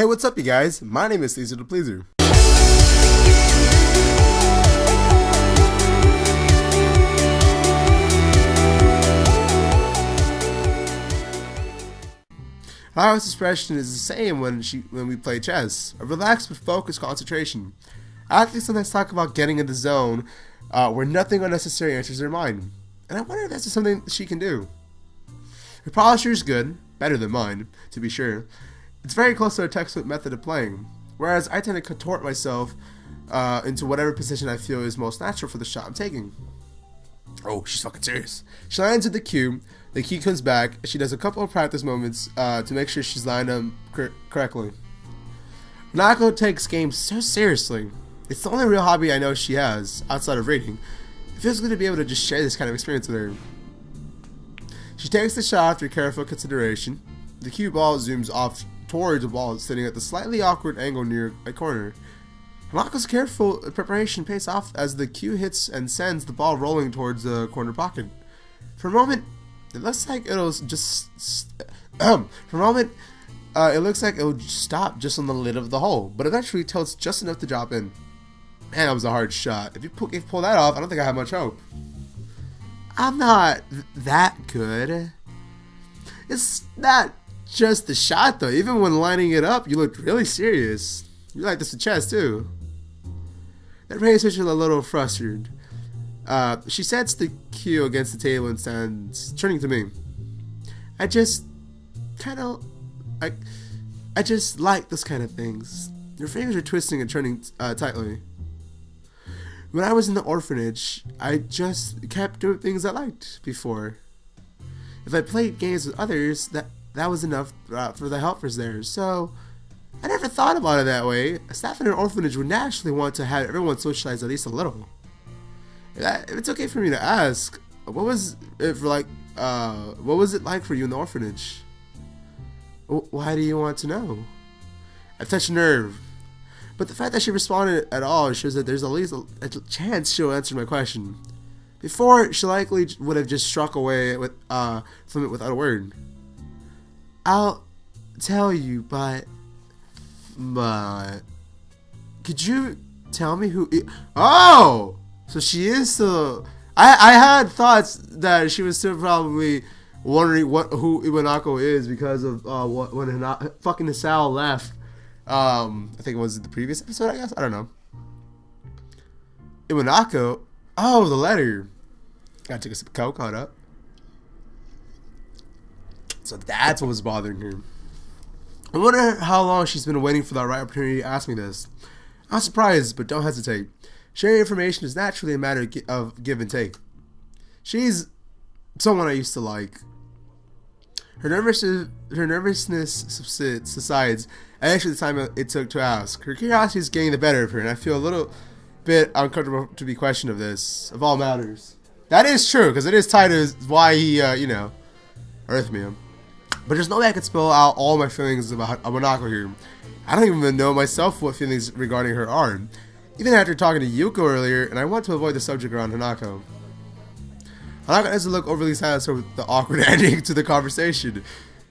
Hey, what's up, you guys? My name is Caesar the Pleaser. Hanaka's expression is the same when we play chess. A relaxed but focused concentration. Athletes sometimes talk about getting in the zone where nothing unnecessary enters their mind. And I wonder if that's something she can do. Her posture is good, better than mine, to be sure. It's very close to a textbook method of playing, whereas I tend to contort myself into whatever position I feel is most natural for the shot I'm taking. Oh, she's fucking serious. She lands at the cue comes back, she does a couple of practice moments to make sure she's lined up correctly. Hanako takes games so seriously. It's the only real hobby I know she has, outside of reading. It feels good to be able to just share this kind of experience with her. She takes the shot after careful consideration. The cue ball zooms off towards a ball sitting at the slightly awkward angle near a corner. Hanako's careful preparation pays off as the cue hits and sends the ball rolling towards the corner pocket. For a moment, it looks like it'll just it looks like it'll stop just on the lid of the hole, but eventually tilts just enough to drop in. Man, that was a hard shot. If you pull that off, I don't think I have much hope. I'm not that good. It's not just the shot though. Even when lining it up, you looked really serious. You like this in chess too. That makes Rachel a little frustrated. She sets the cue against the table and stands, turning to me. I just like this kind of things. Your fingers are twisting and turning tightly. When I was in the orphanage, I just kept doing things I liked before. If I played games with others, that was enough for the helpers there. So I never thought about it that way. Staff in an orphanage would naturally want to have everyone socialize at least a little. If it's okay for me to ask, what was it like for you in the orphanage? Why do you want to know? I touched a nerve. But the fact that she responded at all shows that there's at least a chance she'll answer my question. Before, she likely would have just struck away from it without a word. I'll tell you, but could you tell me who? Oh, so she is still. I had thoughts that she was still probably wondering who Hanako is because of when fucking Hisao left. I think it was the previous episode, I guess. I don't know. Hanako. Oh, the letter. Gotta take a sip of Coke, caught up. So that's what was bothering her. I wonder how long she's been waiting for the right opportunity to ask me this. I'm surprised, but don't hesitate. Sharing information is naturally a matter of give and take. She's someone I used to like. Her nervousness subsides, and actually the time it took to ask. Her curiosity is getting the better of her, and I feel a little bit uncomfortable to be questioned of all matters. That is true, because it is tied to why he, earthed me. But there's no way I could spell out all my feelings about Hanako here. I don't even know myself what feelings regarding her are. Even after talking to Yuko earlier, and I want to avoid the subject around Hanako. Hanako doesn't look overly satisfied with the awkward ending to the conversation,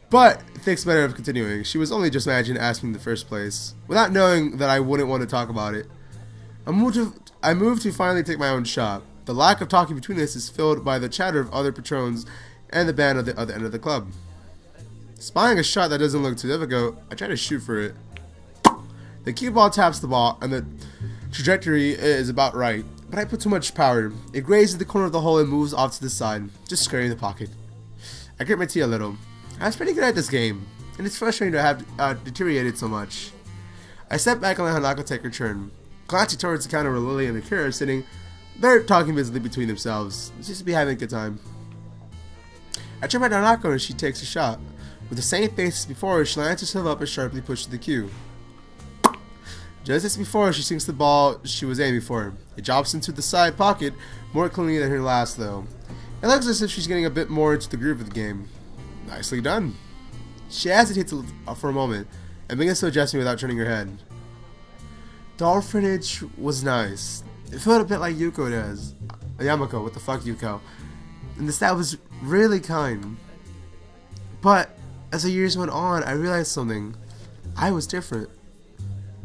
but thinks better of continuing. She was only just imagining asking in the first place, without knowing that I wouldn't want to talk about it. I moved to finally take my own shot. The lack of talking between us is filled by the chatter of other patrons and the band at the other end of the club. Spying a shot that doesn't look too difficult, I try to shoot for it. The cue ball taps the ball, and the trajectory is about right, but I put too much power. It grazes the corner of the hole and moves off to the side, just scraping the pocket. I grit my teeth a little. I was pretty good at this game, and it's frustrating to have deteriorated so much. I step back and let Hanako take her turn. Glancing towards the counter where Lily and Akira are sitting, they're talking busily between themselves. They seem to be having a good time. I turn back to Hanako and she takes a shot. With the same face as before, she lines herself up and sharply pushes the cue. Just as before, she sinks the ball she was aiming for. It drops into the side pocket, more cleanly than her last though. It looks as if she's getting a bit more into the groove of the game. Nicely done. She hesitates for a moment, and begins to adjust me without turning her head. The orphanage was nice. It felt a bit like Yuko does. Yamako, what the fuck, Yuko? And the staff was really kind. But as the years went on, I realized something. I was different.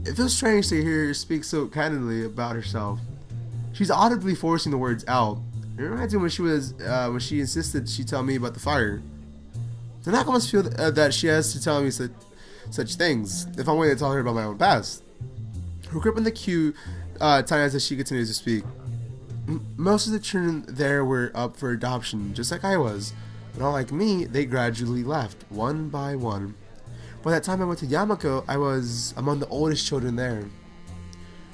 It feels strange to hear her speak so candidly about herself. She's audibly forcing the words out. It reminds me when she insisted she tell me about the fire. Hanako must feel that she has to tell me such things if I'm willing to tell her about my own past. Her grip on the cue tightens as she continues to speak. Most of the children there were up for adoption, just like I was. But unlike me, they gradually left, one by one. By that time I went to Yamako, I was among the oldest children there.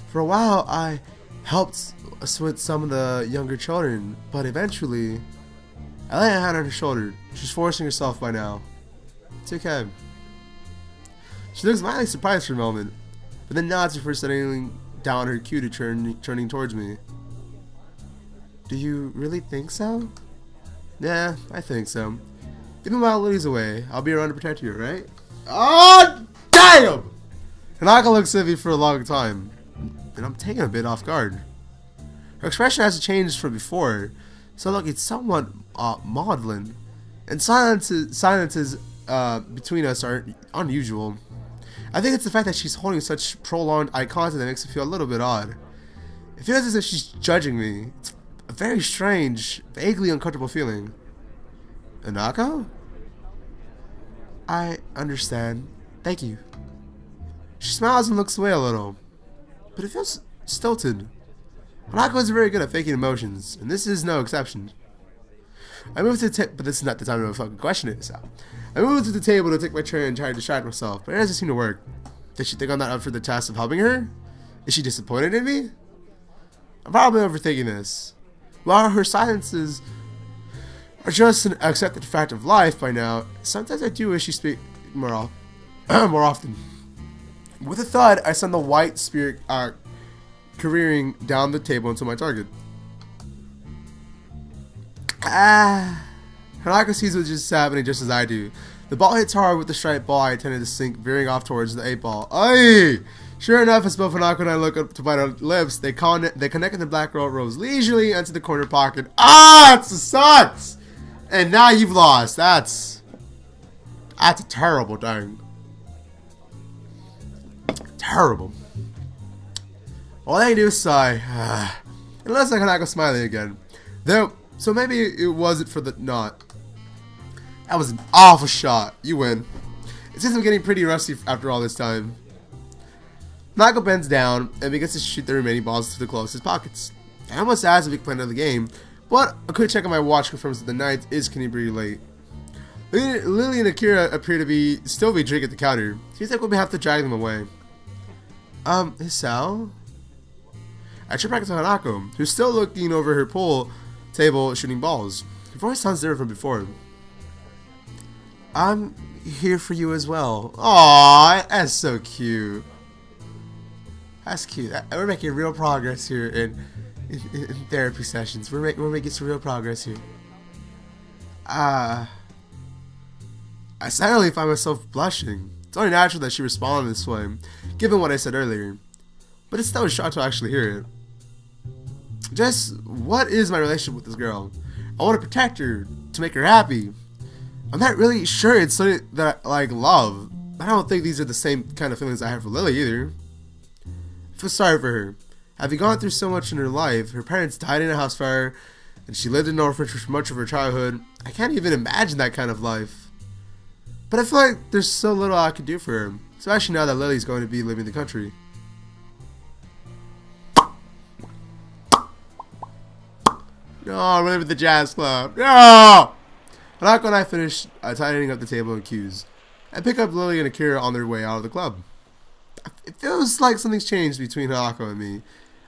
For a while, I helped with some of the younger children, but eventually, I laid a hand on her shoulder. She's forcing herself by now. It's okay. She looks mildly surprised for a moment, but then nods before setting down her cue to turning towards me. Do you really think so? Yeah, I think so. Even while Lily's away, I'll be around to protect you, right? Oh, damn! Hanako looks at me for a long time, and I'm taken a bit off guard. Her expression hasn't changed from before, so look, it's somewhat maudlin, and silences between us are unusual. I think it's the fact that she's holding such prolonged eye contact that makes it feel a little bit odd. It feels as if she's judging me. It's a very strange, vaguely uncomfortable feeling. Hanako? I understand. Thank you. She smiles and looks away a little, but it feels stilted. Hanako is very good at faking emotions, and this is no exception. I moved to the but this is not the time to fucking question it. So I moved to the table to take my turn and try to distract myself, but it doesn't seem to work. Does she think I'm not up for the task of helping her? Is she disappointed in me? I'm probably overthinking this. While her silences are just an accepted fact of life by now, sometimes I do wish she speak more often. With a thud, I send the white spirit careering down the table into my target. Hanako sees what's just happening just as I do. The ball hits hard with the striped ball I intended to sink, veering off towards the 8-ball. Aye! Sure enough, as both Hanako and I look up to bite our lips, they connect and the black girl rolls leisurely into the corner pocket. Ah! It's the Suns! And now you've lost. That's a terrible thing. Terrible. All I can do is sigh. Unless I Hanako smiling again. Though, so maybe it wasn't for the knot. That was an awful shot. You win. It seems I'm getting pretty rusty after all this time. Hanako bends down and begins to shoot the remaining balls to the closest pockets. I almost asked if we could play another game, but a quick check on my watch confirms that the night is getting pretty late. Lily and Akira appear to still be drinking at the counter. Seems like we'll have to drag them away. Is Sal? I turn back to Hanako, who's still looking over her pool table shooting balls. Her voice sounds different from before. I'm here for you as well. Aww, that's so cute. That's cute. We're making real progress here in therapy sessions. We're making some real progress here. I suddenly find myself blushing. It's only natural that she responded this way, given what I said earlier. But it's still a shock to actually hear it. Just, what is my relationship with this girl? I want to protect her, to make her happy. I'm not really sure it's something that I like love. I don't think these are the same kind of feelings I have for Lily either. I feel sorry for her. Having gone through so much in her life, her parents died in a house fire, and she lived in an orphanage for much of her childhood. I can't even imagine that kind of life. But I feel like there's so little I can do for her, especially now that Lily's going to be leaving the country. No, I'm leaving the jazz club. No! Hanako and I finish tidying up the table and cues. I pick up Lily and Akira on their way out of the club. It feels like something's changed between Hanako and me.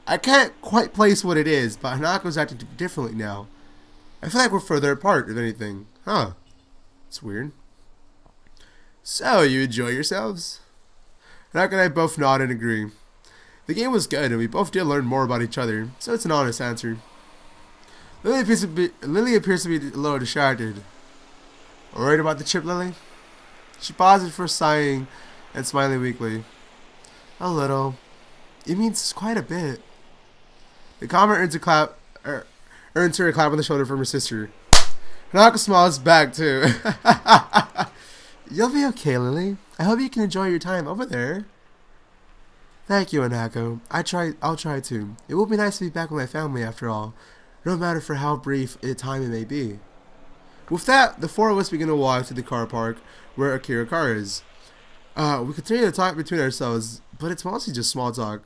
I can't quite place what it is, but Hanako's acting differently now. I feel like we're further apart, if anything. Huh. It's weird. So, you enjoy yourselves? Hanako and I both nod and agree. The game was good, and we both did learn more about each other, so it's an honest answer. Lily appears to be a little distracted. Worried about the chip, Lily? She pauses for sighing and smiling weakly. A little. It means quite a bit. The comment earns her a clap on the shoulder from her sister. Hanako smiles back too. You'll be okay, Lily. I hope you can enjoy your time over there. Thank you, Hanako. I'll try to. It will be nice to be back with my family after all, no matter for how brief a time it may be. With that, the four of us begin to walk to the car park where Akira's car is. We continue to talk between ourselves, but it's mostly just small talk.